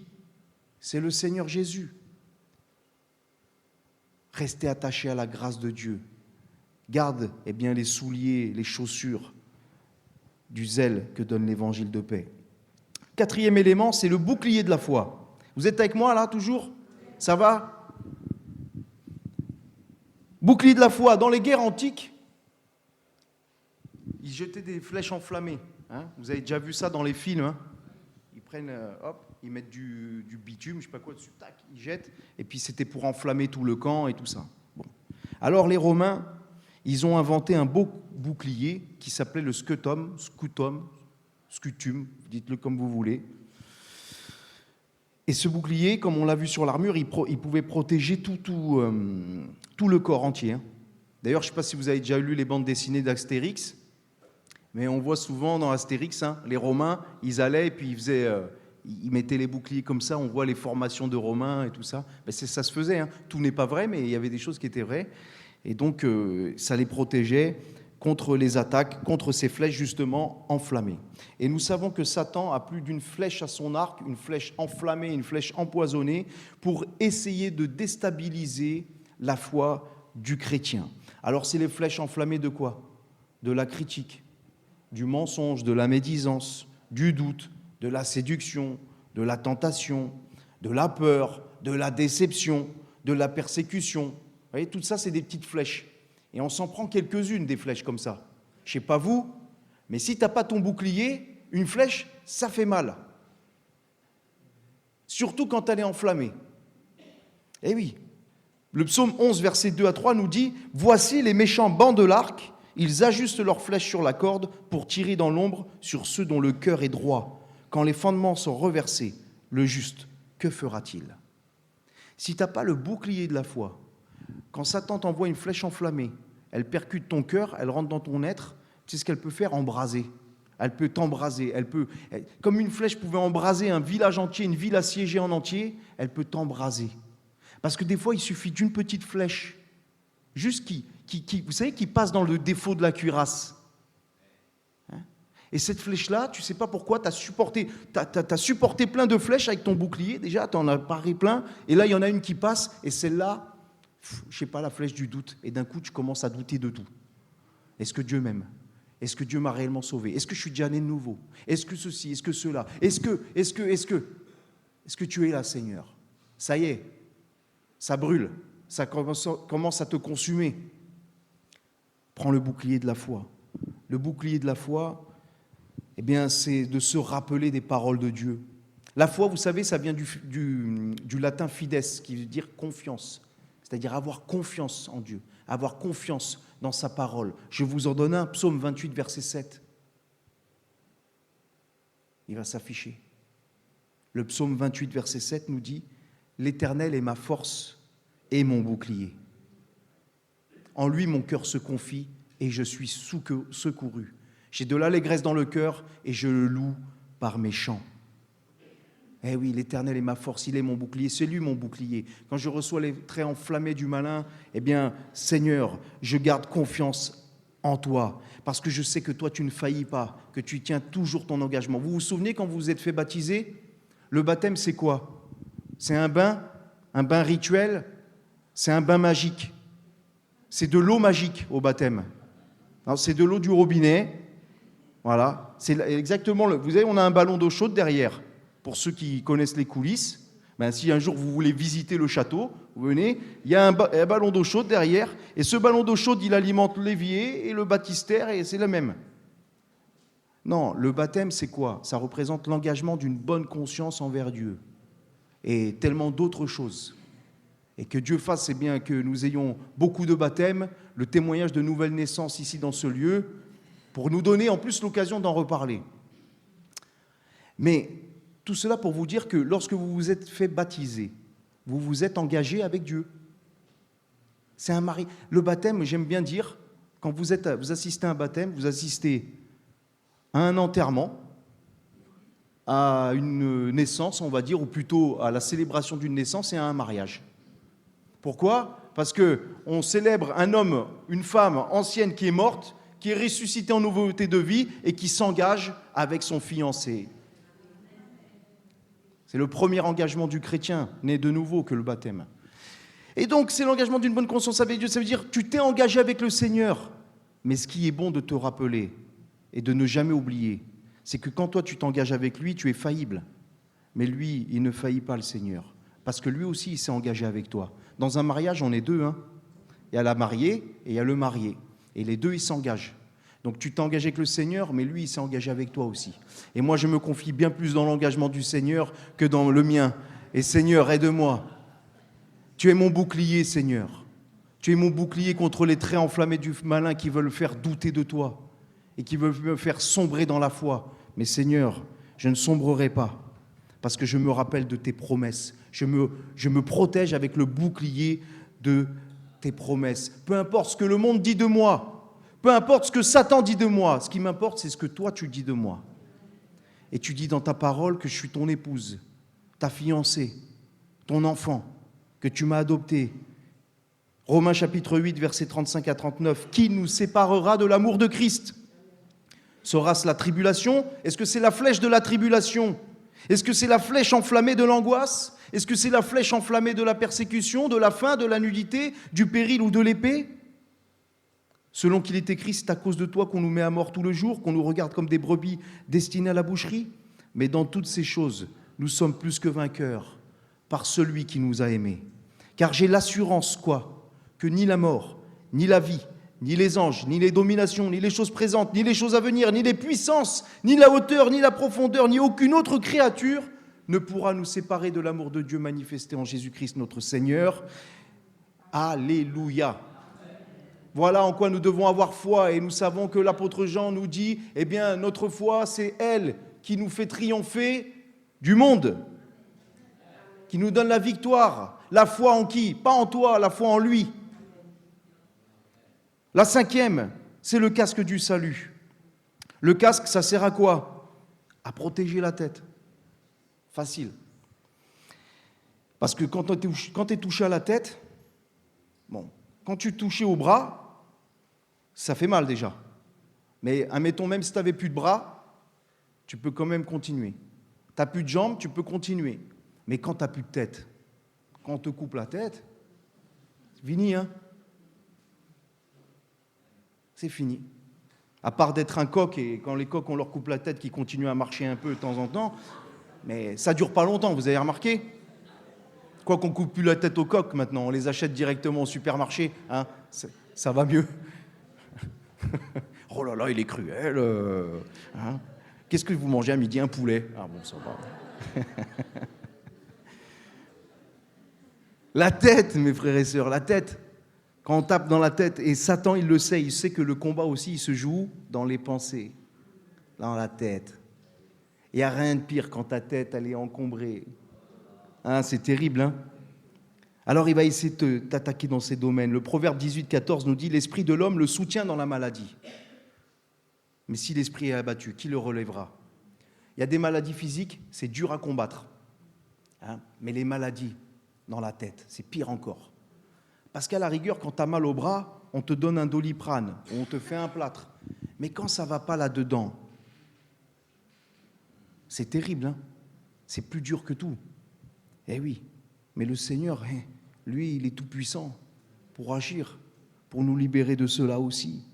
Speaker 1: C'est le Seigneur Jésus. Restez attachés à la grâce de Dieu. Garde les souliers, les chaussures du zèle que donne l'évangile de paix. Quatrième élément, c'est le bouclier de la foi. Vous êtes avec moi là, toujours? Ça va? Bouclier de la foi. Dans les guerres antiques, ils jetaient des flèches enflammées. Hein, vous avez déjà vu ça dans les films. Hein. Ils prennent, ils mettent du bitume, je ne sais pas quoi dessus, tac, ils jettent. Et puis c'était pour enflammer tout le camp et tout ça. Bon. Alors les Romains, ils ont inventé un beau bouclier qui s'appelait le scutum, dites-le comme vous voulez. Et ce bouclier, comme on l'a vu sur l'armure, il pouvait protéger tout le corps entier. Hein. D'ailleurs, je ne sais pas si vous avez déjà lu les bandes dessinées d'Astérix, mais on voit souvent dans Astérix, hein, les Romains, ils allaient et puis ils mettaient les boucliers comme ça, on voit les formations de Romains et tout ça. Ben ça se faisait, hein. Tout n'est pas vrai, mais il y avait des choses qui étaient vraies. Et donc, ça les protégeait contre les attaques, contre ces flèches justement enflammées. Et nous savons que Satan a plus d'une flèche à son arc, une flèche enflammée, une flèche empoisonnée, pour essayer de déstabiliser la foi du chrétien. Alors, c'est les flèches enflammées de quoi? De la critique, du mensonge, de la médisance, du doute, de la séduction, de la tentation, de la peur, de la déception, de la persécution. Vous voyez, tout ça, c'est des petites flèches. Et on s'en prend quelques-unes des flèches comme ça. Je ne sais pas vous, mais si tu n'as pas ton bouclier, une flèche, ça fait mal. Surtout quand elle est enflammée. Eh oui, le psaume 11, versets 2 à 3 nous dit « Voici les méchants bandent l'arc, ils ajustent leurs flèches sur la corde pour tirer dans l'ombre sur ceux dont le cœur est droit. Quand les fondements sont reversés, le juste, que fera-t-il » Si tu n'as pas le bouclier de la foi, quand Satan t'envoie une flèche enflammée, elle percute ton cœur, elle rentre dans ton être, tu sais ce qu'elle peut faire? Embraser. Elle peut t'embraser. Comme une flèche pouvait embraser un village entier, une ville assiégée en entier, elle peut t'embraser. Parce que des fois, il suffit d'une petite flèche, juste vous savez, qui passe dans le défaut de la cuirasse. Hein? Et cette flèche-là, tu ne sais pas pourquoi, tu as supporté plein de flèches avec ton bouclier, déjà, tu en as paré plein, et là, il y en a une qui passe, et celle-là, je ne sais pas, la flèche du doute. Et d'un coup, tu commences à douter de tout. Est-ce que Dieu m'aime? Est-ce que Dieu m'a réellement sauvé? Est-ce que je suis déjà né de nouveau? Est-ce que ceci? Est-ce que cela? Est-ce que tu es là, Seigneur? Ça y est, ça brûle. Ça commence à te consumer. Prends le bouclier de la foi. Le bouclier de la foi, eh bien, c'est de se rappeler des paroles de Dieu. La foi, vous savez, ça vient du latin fides, qui veut dire confiance. C'est-à-dire avoir confiance en Dieu, avoir confiance dans sa parole. Je vous en donne un, psaume 28, verset 7. il va s'afficher. Le psaume 28, verset 7 nous dit « L'Éternel est ma force et mon bouclier. En lui, mon cœur se confie et je suis secouru. J'ai de l'allégresse dans le cœur et je le loue par mes chants. » Eh oui, l'Éternel est ma force, il est mon bouclier, c'est lui mon bouclier. Quand je reçois les traits enflammés du malin, eh bien, Seigneur, je garde confiance en toi, parce que je sais que toi, tu ne faillis pas, que tu tiens toujours ton engagement. Vous vous souvenez quand vous vous êtes fait baptiser? Le baptême, c'est quoi? C'est un bain rituel, c'est un bain magique. C'est de l'eau magique au baptême. Alors, c'est de l'eau du robinet, voilà. C'est exactement vous savez, on a un ballon d'eau chaude derrière. Pour ceux qui connaissent les coulisses, ben, si un jour vous voulez visiter le château, vous venez, il y a un ballon d'eau chaude derrière, et ce ballon d'eau chaude, il alimente l'évier et le baptistère, et c'est le même. Non, le baptême, c'est quoi? Ça représente l'engagement d'une bonne conscience envers Dieu, et tellement d'autres choses. Et que Dieu fasse, c'est bien que nous ayons beaucoup de baptêmes, le témoignage de nouvelles naissances ici dans ce lieu, pour nous donner en plus l'occasion d'en reparler. Mais tout cela pour vous dire que lorsque vous vous êtes fait baptiser, vous vous êtes engagé avec Dieu. C'est un mari. Le baptême, j'aime bien dire, quand vous assistez à un baptême, vous assistez à un enterrement, à une naissance, on va dire, ou plutôt à la célébration d'une naissance et à un mariage. Pourquoi? Parce qu'on célèbre un homme, une femme ancienne qui est morte, qui est ressuscitée en nouveauté de vie et qui s'engage avec son fiancé. C'est le premier engagement du chrétien, né de nouveau, que le baptême. Et donc, c'est l'engagement d'une bonne conscience avec Dieu. Ça veut dire, tu t'es engagé avec le Seigneur. Mais ce qui est bon de te rappeler et de ne jamais oublier, c'est que quand toi, tu t'engages avec lui, tu es faillible. Mais lui, il ne faillit pas, le Seigneur. Parce que lui aussi, il s'est engagé avec toi. Dans un mariage, on est deux. Il y a la mariée et il y a le marié. Et les deux, ils s'engagent. Donc tu t'es engagé avec le Seigneur, mais lui, il s'est engagé avec toi aussi. Et moi, je me confie bien plus dans l'engagement du Seigneur que dans le mien. Et Seigneur, aide-moi. Tu es mon bouclier, Seigneur. Tu es mon bouclier contre les traits enflammés du malin qui veulent faire douter de toi et qui veulent me faire sombrer dans la foi. Mais Seigneur, je ne sombrerai pas parce que je me rappelle de tes promesses. Je me protège avec le bouclier de tes promesses. Peu importe ce que le monde dit de moi. Peu importe ce que Satan dit de moi, ce qui m'importe, c'est ce que toi, tu dis de moi. Et tu dis dans ta parole que je suis ton épouse, ta fiancée, ton enfant, que tu m'as adopté. Romains chapitre 8, versets 35 à 39. Qui nous séparera de l'amour de Christ? Sera-ce la tribulation? Est-ce que c'est la flèche de la tribulation? Est-ce que c'est la flèche enflammée de l'angoisse? Est-ce que c'est la flèche enflammée de la persécution, de la faim, de la nudité, du péril ou de l'épée? Selon qu'il est écrit, c'est à cause de toi qu'on nous met à mort tout le jour, qu'on nous regarde comme des brebis destinées à la boucherie. Mais dans toutes ces choses, nous sommes plus que vainqueurs par celui qui nous a aimés. Car j'ai l'assurance, que ni la mort, ni la vie, ni les anges, ni les dominations, ni les choses présentes, ni les choses à venir, ni les puissances, ni la hauteur, ni la profondeur, ni aucune autre créature ne pourra nous séparer de l'amour de Dieu manifesté en Jésus-Christ notre Seigneur. Alléluia. Voilà en quoi nous devons avoir foi, et nous savons que l'apôtre Jean nous dit, eh bien, notre foi, c'est elle qui nous fait triompher du monde, qui nous donne la victoire. La foi en qui? Pas en toi, la foi en lui. La cinquième, c'est le casque du salut. Le casque, ça sert à quoi? À protéger la tête. Facile. Parce que quand tu es touché à la tête, quand tu es touché au bras, ça fait mal déjà. Mais admettons, même si tu n'avais plus de bras, tu peux quand même continuer. Tu n'as plus de jambes, tu peux continuer. Mais quand tu n'as plus de tête, quand on te coupe la tête, c'est fini, C'est fini. À part d'être un coq, et quand les coqs, on leur coupe la tête, qui continuent à marcher un peu de temps en temps, mais ça ne dure pas longtemps, vous avez remarqué? Quoi qu'on ne coupe plus la tête aux coqs maintenant, on les achète directement au supermarché, ça va mieux. Oh là là, il est cruel. Qu'est-ce que vous mangez à midi? Un poulet. Ah bon, ça va. La tête, mes frères et sœurs, la tête. Quand on tape dans la tête, et Satan, il le sait, il sait que le combat aussi, il se joue dans les pensées, dans la tête. Il n'y a rien de pire quand ta tête, elle est encombrée. Hein, c'est terrible, hein? Alors, il va essayer de t'attaquer dans ces domaines. Le proverbe 18-14 nous dit « L'esprit de l'homme le soutient dans la maladie. Mais si l'esprit est abattu, qui le relèvera ?» Il y a des maladies physiques, c'est dur à combattre. Hein, mais les maladies dans la tête, c'est pire encore. Parce qu'à la rigueur, quand tu as mal au bras, on te donne un Doliprane, ou on te fait un plâtre. Mais quand ça ne va pas là-dedans, c'est terrible, hein? C'est plus dur que tout. Eh oui, mais le Seigneur, lui, il est tout-puissant pour agir, pour nous libérer de cela aussi.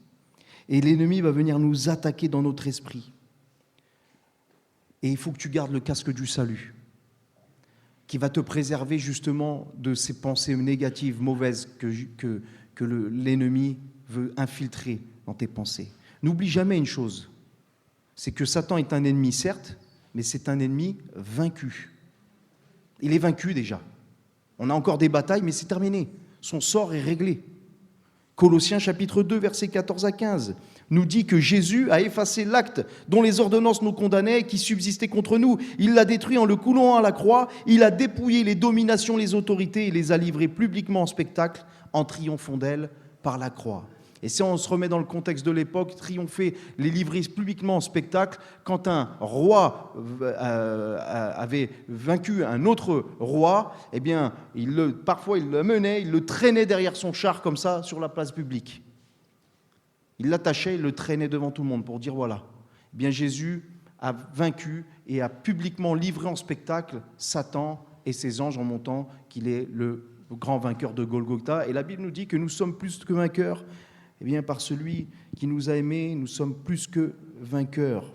Speaker 1: Et l'ennemi va venir nous attaquer dans notre esprit. Et il faut que tu gardes le casque du salut, qui va te préserver justement de ces pensées négatives, mauvaises, que l'ennemi veut infiltrer dans tes pensées. N'oublie jamais une chose, c'est que Satan est un ennemi, certes, mais c'est un ennemi vaincu. Il est vaincu déjà. On a encore des batailles, mais c'est terminé. Son sort est réglé. Colossiens chapitre 2, versets 14 à 15, nous dit que Jésus a effacé l'acte dont les ordonnances nous condamnaient et qui subsistait contre nous. Il l'a détruit en le coulant à la croix. Il a dépouillé les dominations, les autorités et les a livrées publiquement en spectacle en triomphant d'elles par la croix. Et si on se remet dans le contexte de l'époque, triompher, les livrer publiquement en spectacle, quand un roi avait vaincu un autre roi, eh bien, parfois il le menait, il le traînait derrière son char comme ça sur la place publique. Il l'attachait, il le traînait devant tout le monde pour dire voilà. Eh bien, Jésus a vaincu et a publiquement livré en spectacle Satan et ses anges en montant qu'il est le grand vainqueur de Golgotha. Et la Bible nous dit que nous sommes plus que vainqueurs. Eh bien, par celui qui nous a aimés, nous sommes plus que vainqueurs.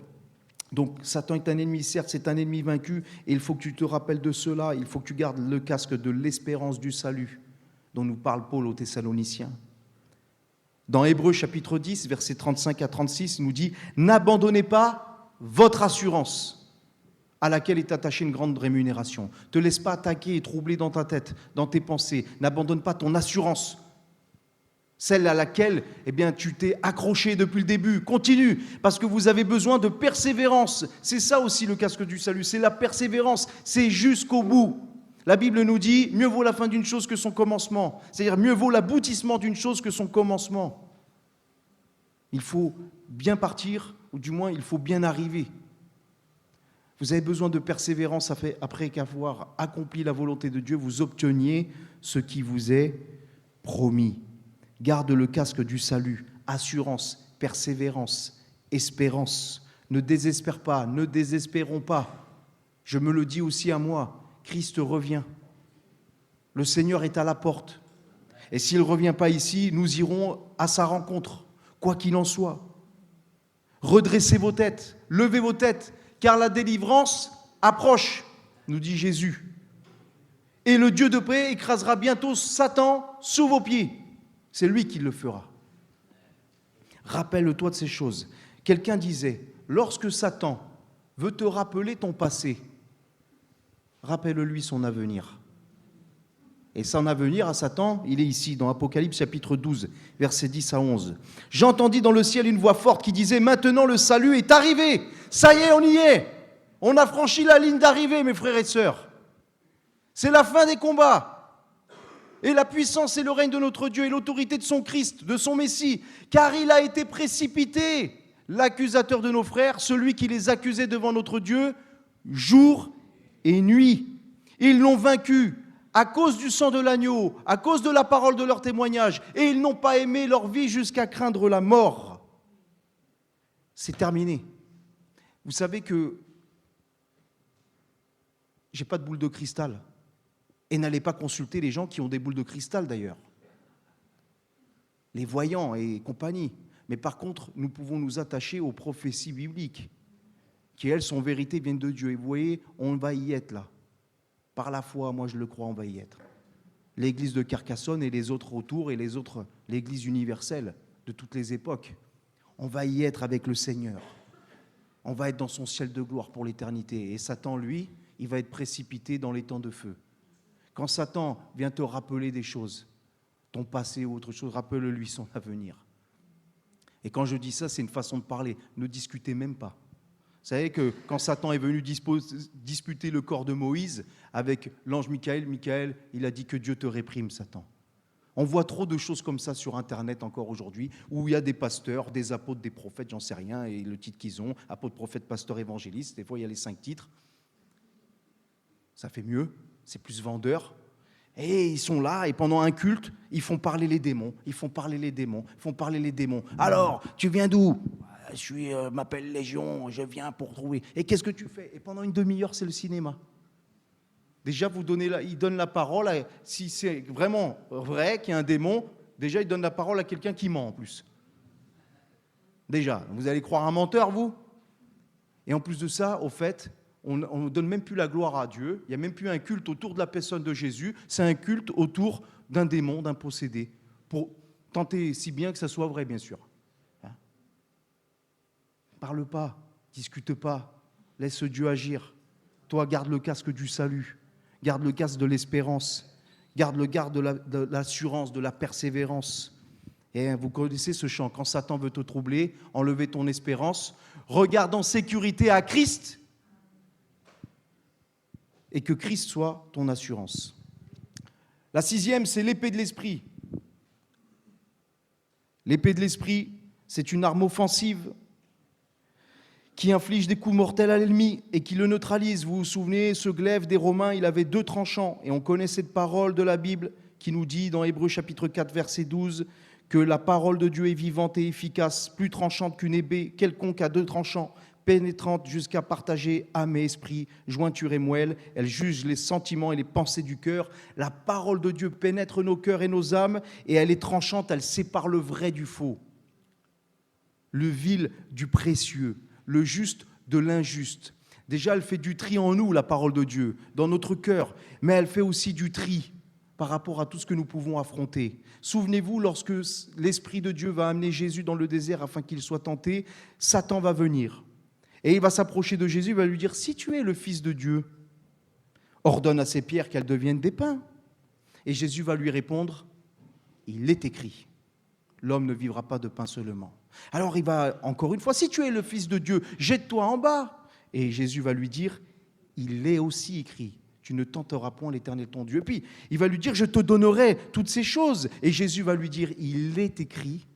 Speaker 1: Donc, Satan est un ennemi, certes, c'est un ennemi vaincu, et il faut que tu te rappelles de cela. Il faut que tu gardes le casque de l'espérance du salut, dont nous parle Paul aux Thessaloniciens. Dans Hébreux chapitre 10, versets 35 à 36, il nous dit « N'abandonnez pas votre assurance, à laquelle est attachée une grande rémunération. Ne te laisse pas attaquer et troubler dans ta tête, dans tes pensées. N'abandonne pas ton assurance. » Celle à laquelle tu t'es accroché depuis le début. Continue, parce que vous avez besoin de persévérance. C'est ça aussi le casque du salut, c'est la persévérance, c'est jusqu'au bout. La Bible nous dit, mieux vaut la fin d'une chose que son commencement. C'est-à-dire, mieux vaut l'aboutissement d'une chose que son commencement. Il faut bien partir, ou du moins, il faut bien arriver. Vous avez besoin de persévérance après qu'avoir accompli la volonté de Dieu, vous obteniez ce qui vous est promis. Garde le casque du salut, assurance, persévérance, espérance. Ne désespère pas, ne désespérons pas. Je me le dis aussi à moi, Christ revient. Le Seigneur est à la porte. Et s'il ne revient pas ici, nous irons à sa rencontre, quoi qu'il en soit. Redressez vos têtes, levez vos têtes, car la délivrance approche, nous dit Jésus. Et le Dieu de paix écrasera bientôt Satan sous vos pieds. C'est lui qui le fera. Rappelle-toi de ces choses. Quelqu'un disait, lorsque Satan veut te rappeler ton passé, rappelle-lui son avenir. Et son avenir à Satan, il est ici, dans Apocalypse chapitre 12, versets 10 à 11. « J'entendis dans le ciel une voix forte qui disait, maintenant le salut est arrivé. Ça y est, on y est. On a franchi la ligne d'arrivée, mes frères et sœurs. C'est la fin des combats. Et la puissance et le règne de notre Dieu et l'autorité de son Christ, de son Messie, car il a été précipité, l'accusateur de nos frères, celui qui les accusait devant notre Dieu, jour et nuit. Ils l'ont vaincu à cause du sang de l'agneau, à cause de la parole de leur témoignage, et ils n'ont pas aimé leur vie jusqu'à craindre la mort. » C'est terminé. Vous savez que j'ai pas de boule de cristal. Et n'allez pas consulter les gens qui ont des boules de cristal d'ailleurs. Les voyants et compagnie. Mais par contre, nous pouvons nous attacher aux prophéties bibliques, qui elles sont vérité, viennent de Dieu. Et vous voyez, on va y être là. Par la foi, moi je le crois, on va y être. L'église de Carcassonne et les autres autour, et les autres, l'église universelle de toutes les époques. On va y être avec le Seigneur. On va être dans son ciel de gloire pour l'éternité. Et Satan, lui, il va être précipité dans les temps de feu. Quand Satan vient te rappeler des choses, ton passé ou autre chose, rappelle-lui son avenir. Et quand je dis ça, c'est une façon de parler. Ne discutez même pas. savez que quand Satan est venu disputer le corps de Moïse avec l'ange Michaël, Michaël, il a dit que Dieu te réprime, Satan. On voit trop de choses comme ça sur Internet encore aujourd'hui, où il y a des pasteurs, des apôtres, des prophètes, j'en sais rien, et le titre qu'ils ont, apôtre, prophète, pasteur, évangéliste, des fois il y a les 5 titres. Ça fait mieux, c'est plus vendeur. Et ils sont là, et pendant un culte, ils font parler les démons, ils font parler les démons, ils font parler les démons. Alors, tu viens d'où ? Je m'appelle Légion, je viens pour trouver. Et qu'est-ce que tu fais ? Et pendant une demi-heure, c'est le cinéma. Déjà, il donne la parole, si c'est vraiment vrai qu'il y a un démon, déjà, il donne la parole à quelqu'un qui ment en plus. Déjà, vous allez croire un menteur, vous ? Et en plus de ça, au fait, on ne donne même plus la gloire à Dieu, il n'y a même plus un culte autour de la personne de Jésus, c'est un culte autour d'un démon, d'un possédé, pour tenter si bien que ça soit vrai, bien sûr. Hein ? Parle pas, discute pas, laisse Dieu agir. Toi, garde le casque du salut. Garde le casque de l'espérance, garde le garde de l'assurance, de la persévérance. Et vous connaissez ce chant, quand Satan veut te troubler, enlever ton espérance, regarde en sécurité à Christ et que Christ soit ton assurance. La 6e, c'est l'épée de l'esprit. L'épée de l'esprit, c'est une arme offensive qui inflige des coups mortels à l'ennemi et qui le neutralise. Vous vous souvenez, ce glaive des Romains, il avait 2 tranchants. Et on connaît cette parole de la Bible qui nous dit dans Hébreux chapitre 4, verset 12, que la parole de Dieu est vivante et efficace, plus tranchante qu'une épée quelconque à 2 tranchants, pénétrante jusqu'à partager âme et esprit, jointure et moelle. Elle juge les sentiments et les pensées du cœur. La parole de Dieu pénètre nos cœurs et nos âmes et elle est tranchante, elle sépare le vrai du faux, le vil du précieux, le juste de l'injuste. Déjà, elle fait du tri en nous, la parole de Dieu, dans notre cœur, mais elle fait aussi du tri par rapport à tout ce que nous pouvons affronter. Souvenez-vous, lorsque l'Esprit de Dieu va amener Jésus dans le désert afin qu'il soit tenté, Satan va venir. Et il va s'approcher de Jésus, il va lui dire « Si tu es le Fils de Dieu, ordonne à ces pierres qu'elles deviennent des pains. » Et Jésus va lui répondre « Il est écrit, l'homme ne vivra pas de pain seulement. » Alors il va encore une fois, si tu es le Fils de Dieu, jette-toi en bas. Et Jésus va lui dire, il est aussi écrit, tu ne tenteras point l'Éternel ton Dieu. Et puis il va lui dire, je te donnerai toutes ces choses. Et Jésus va lui dire, il est écrit,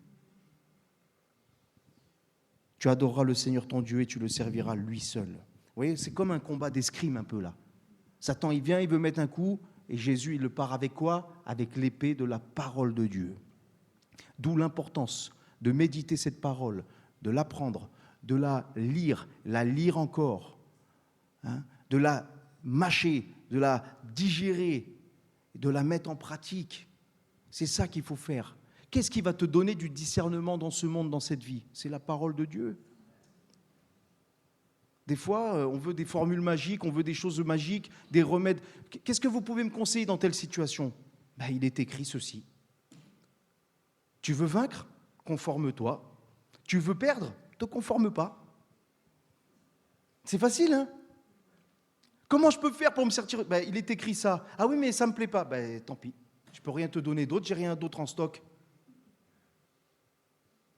Speaker 1: tu adoreras le Seigneur ton Dieu et tu le serviras lui seul. Vous voyez, c'est comme un combat d'escrime un peu là. Satan, il vient, il veut mettre un coup, et Jésus, il le part avec quoi ? Avec l'épée de la parole de Dieu. D'où l'importance de méditer cette parole, de l'apprendre, de la lire encore, hein, de la mâcher, de la digérer, de la mettre en pratique. C'est ça qu'il faut faire. Qu'est-ce qui va te donner du discernement dans ce monde, dans cette vie ? C'est la parole de Dieu. Des fois, on veut des formules magiques, on veut des choses magiques, des remèdes. Qu'est-ce que vous pouvez me conseiller dans telle situation ? Il est écrit ceci. Tu veux vaincre ? Conforme-toi. Tu veux perdre ? Ne te conforme pas. C'est facile, hein ? Comment je peux faire pour me sortir ? Il est écrit ça. Ah oui, mais ça ne me plaît pas. Tant pis. Je ne peux rien te donner d'autre, j'ai rien d'autre en stock.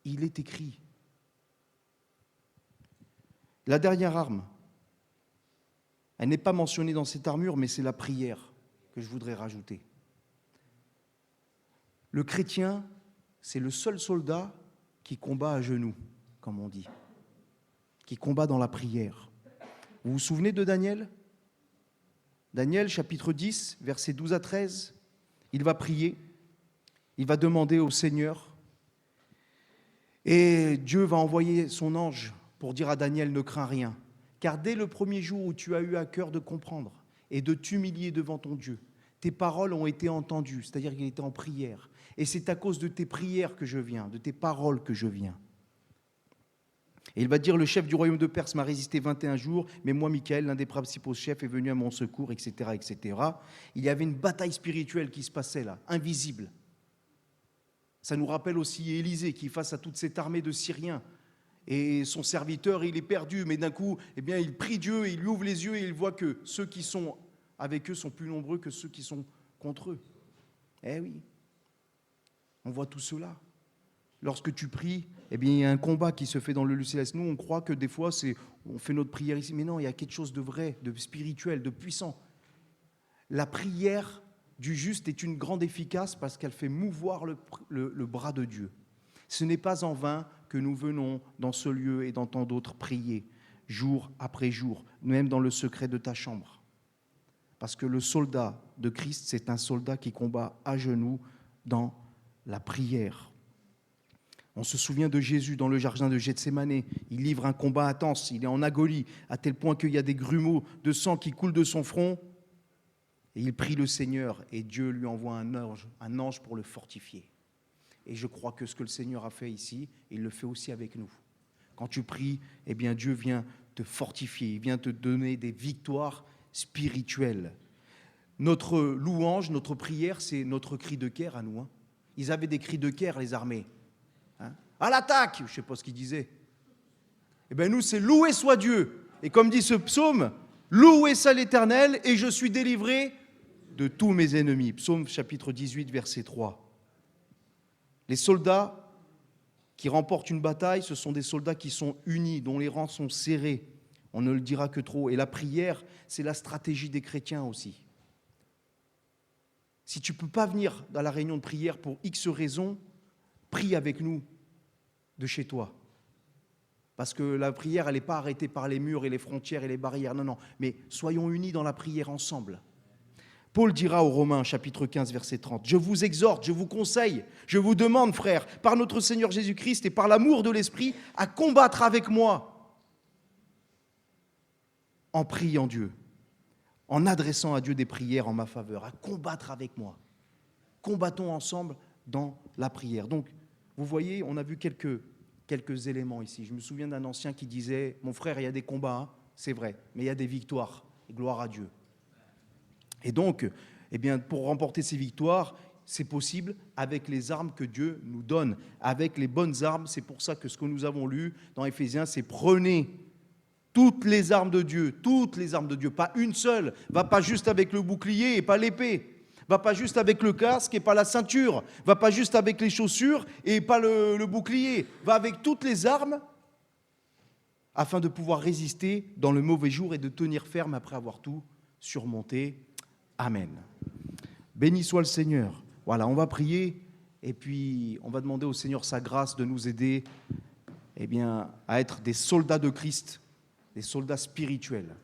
Speaker 1: Il est écrit. La dernière arme, elle n'est pas mentionnée dans cette armure, mais c'est la prière que je voudrais rajouter. Le chrétien, c'est le seul soldat qui combat à genoux, comme on dit, qui combat dans la prière. Vous vous souvenez de Daniel ? Daniel, chapitre 10, versets 12 à 13, il va prier, il va demander au Seigneur, et Dieu va envoyer son ange pour dire à Daniel, ne crains rien, car dès le premier jour où tu as eu à cœur de comprendre et de t'humilier devant ton Dieu, tes paroles ont été entendues, c'est-à-dire qu'il était en prière. Et c'est à cause de tes prières que je viens, de tes paroles que je viens. Et il va dire, le chef du royaume de Perse m'a résisté 21 jours, mais moi, Michaël, l'un des principaux chefs, est venu à mon secours, etc., etc. Il y avait une bataille spirituelle qui se passait là, invisible. Ça nous rappelle aussi Élisée qui, face à toute cette armée de Syriens, et son serviteur, il est perdu, mais d'un coup, il prie Dieu, il lui ouvre les yeux et il voit que ceux qui sont avec eux sont plus nombreux que ceux qui sont contre eux. Eh oui, on voit tout cela. lorsque tu pries, eh bien, il y a un combat qui se fait dans le lieu céleste. Nous, on croit que des fois, on fait notre prière ici. Mais non, il y a quelque chose de vrai, de spirituel, de puissant. La prière du juste est une grande efficace parce qu'elle fait mouvoir le bras de Dieu. Ce n'est pas en vain que nous venons dans ce lieu et dans tant d'autres prier, jour après jour, même dans le secret de ta chambre. Parce que le soldat de Christ, c'est un soldat qui combat à genoux dans la prière. On se souvient de Jésus dans le jardin de Gethsémane. Il livre un combat intense, il est en agonie, à tel point qu'il y a des grumeaux de sang qui coulent de son front. Et il prie le Seigneur et Dieu lui envoie un ange pour le fortifier. Et je crois que ce que le Seigneur a fait ici, il le fait aussi avec nous. Quand tu pries, eh bien Dieu vient te fortifier, il vient te donner des victoires spirituelles. Notre louange, notre prière, c'est notre cri de guerre à nous. Hein. Ils avaient des cris de guerre, les armées. Hein. À l'attaque, je ne sais pas ce qu'ils disaient. Eh bien nous, c'est loué soit Dieu. Et comme dit ce psaume, loué soit l'Éternel et je suis délivré de tous mes ennemis. Psaume chapitre 18, verset 3. Les soldats qui remportent une bataille, ce sont des soldats qui sont unis, dont les rangs sont serrés. On ne le dira que trop. Et la prière, c'est la stratégie des chrétiens aussi. Si tu ne peux pas venir dans la réunion de prière pour X raisons, prie avec nous de chez toi. Parce que la prière, elle n'est pas arrêtée par les murs et les frontières et les barrières. Non, non. Mais soyons unis dans la prière ensemble. Paul dira aux Romains, chapitre 15, verset 30, « Je vous exhorte, je vous conseille, je vous demande, frères, par notre Seigneur Jésus-Christ et par l'amour de l'Esprit, à combattre avec moi en priant Dieu, en adressant à Dieu des prières en ma faveur, à combattre avec moi. Combattons ensemble dans la prière. » Donc, vous voyez, on a vu quelques éléments ici. Je me souviens d'un ancien qui disait, « Mon frère, il y a des combats, hein, c'est vrai, mais il y a des victoires, et gloire à Dieu. » Et donc, eh bien, pour remporter ces victoires, c'est possible avec les armes que Dieu nous donne, avec les bonnes armes. C'est pour ça que ce que nous avons lu dans Éphésiens, c'est prenez toutes les armes de Dieu, pas une seule. Va pas juste avec le bouclier et pas l'épée. Va pas juste avec le casque et pas la ceinture. Va pas juste avec les chaussures et pas le bouclier. Va avec toutes les armes afin de pouvoir résister dans le mauvais jour et de tenir ferme après avoir tout surmonté. Amen. Béni soit le Seigneur. Voilà, on va prier et puis on va demander au Seigneur sa grâce de nous aider à être des soldats de Christ, des soldats spirituels.